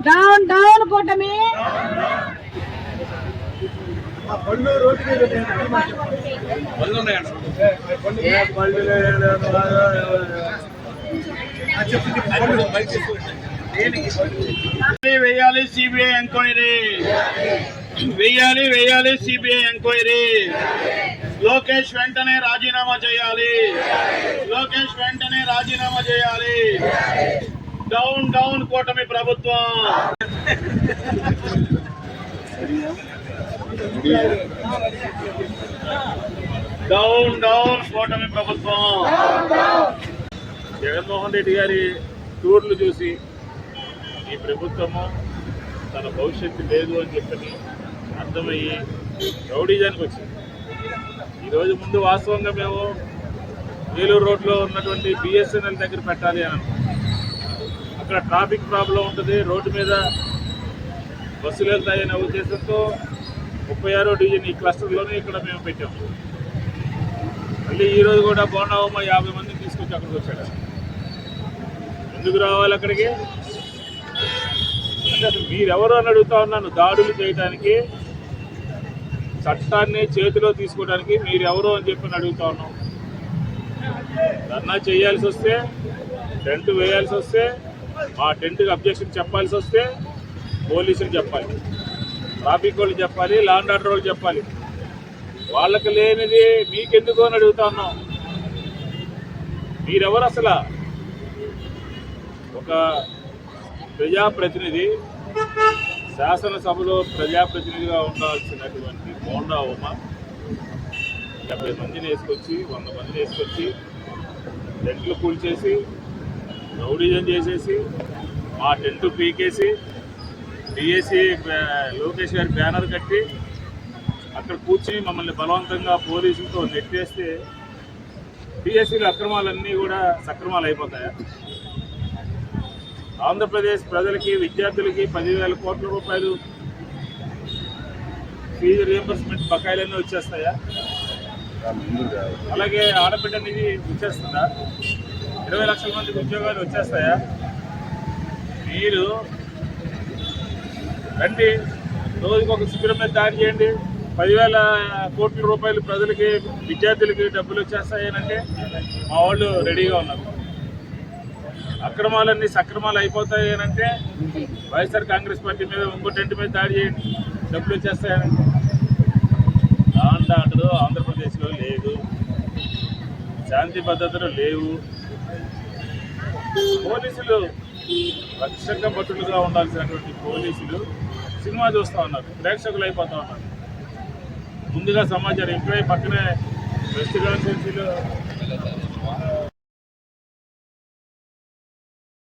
Down down కూటమి. వేయాలి CBI enquiry, వేయాలి సిబిఐ ఎంక్వైరీ. లోకేష్ వెంటనే రాజీనామా చేయాలి, లోకేష్ వెంటనే రాజీనామా చేయాలి. డౌన్ డౌన్ కూటమి ప్రభుత్వం. డౌన్ డౌన్ కూటమి ప్రభుత్వం. జగన్మోహన్ రెడ్డి గారి టూర్లు చూసి ఈ ప్రభుత్వము తన భవిష్యత్తు లేదు అని చెప్పని అర్థమయ్యి రౌడీజానికి వచ్చింది. ఈరోజు ముందు వాస్తవంగా మేము ఏలూరు రోడ్లో ఉన్నటువంటి బిఎస్ఎన్ఎల్ దగ్గర పెట్టాలి అని అనుకున్నాం. అక్కడ ట్రాఫిక్ ప్రాబ్లం ఉంటుంది, రోడ్డు మీద బస్సులు వెళ్తాయనే ఉద్దేశంతో 36వ డివిజన్ ఈ క్లస్టర్లోనే ఇక్కడ మేము పెట్టాము. మళ్ళీ ఈరోజు కూడా బోండావమ్మ 50 మందిని తీసుకొచ్చి అక్కడికి వచ్చాడు. ఎందుకు రావాలి అక్కడికి అంటే అసలు మీరెవరు అని అడుగుతా ఉన్నాను. దాడులు చేయడానికి, చట్టాన్ని చేతిలో తీసుకోవడానికి మీరెవరు అని చెప్పి అడుగుతా ఉన్నాం. ధర్నా చేయాల్సి వస్తే, టెంట్ వేయాల్సి వస్తే, ఆ టెంట్కి అబ్జెక్షన్ చెప్పాల్సి వస్తే పోలీసులు చెప్పాలి, ట్రాఫిక్ వాళ్ళు చెప్పాలి, లా అండ్ ఆర్డర్ వాళ్ళు చెప్పాలి. వాళ్ళకి లేనిది మీకెందుకు అని అడుగుతా ఉన్నాం. మీరెవరు అసలు? ఒక ప్రజాప్రతినిధి, శాసనసభలో ప్రజాప్రతినిధిగా ఉండాల్సినటువంటి బోండా ఉమ 70 మందిని వేసుకొచ్చి 100 మందిని వేసుకొచ్చి టెంట్లు కూల్చేసి రౌడీజం చేసేసి మా టెంట్ పీకేసి డిఎస్సి లోకేష్ గారి బ్యానర్ కట్టి అక్కడ కూర్చుని మమ్మల్ని బలవంతంగా పోలీసులతో నెట్టేస్తే డిఎస్సీల అక్రమాలన్నీ కూడా సక్రమాలు అయిపోతాయా? ఆంధ్రప్రదేశ్ ప్రజలకి, విద్యార్థులకి 10,000 కోట్ల రూపాయలు ఫీజు రియంబర్స్మెంట్ బకాయిలన్నీ వచ్చేస్తాయా? అలాగే ఆడబిడ్డ నిధి వచ్చేస్తుందా? 20 లక్షల మందికి ఉద్యోగాలు వచ్చేస్తాయా? మీరు రండి, రోజుకి ఒక శిబిరం మీద దాడి చేయండి, 10,000 కోట్ల రూపాయలు ప్రజలకి, విద్యార్థులకి డబ్బులు వచ్చేస్తాయనంటే మా వాళ్ళు రెడీగా ఉన్నారు. అక్రమాలన్నీ సక్రమాలు అయిపోతాయి అనంటే వైఎస్ఆర్ కాంగ్రెస్ పార్టీ మీద ఇంకో టెంట్ మీద దాడి చేయండి, డబ్బులు వచ్చేస్తాయనంటే దాంట్లో ఆంధ్రప్రదేశ్లో లేదు, శాంతి భద్రతలు లేవు. పోలీసులు రక్షక భటులుగా ఉండాల్సినటువంటి పోలీసులు సినిమా చూస్తూ ఉన్నారు, ప్రేక్షకులు అయిపోతూ ఉన్నారు. ముందుగా సమాచారం ఇప్పుడే పక్కనే వెస్ట్ కాన్స్టిట్యున్సీలో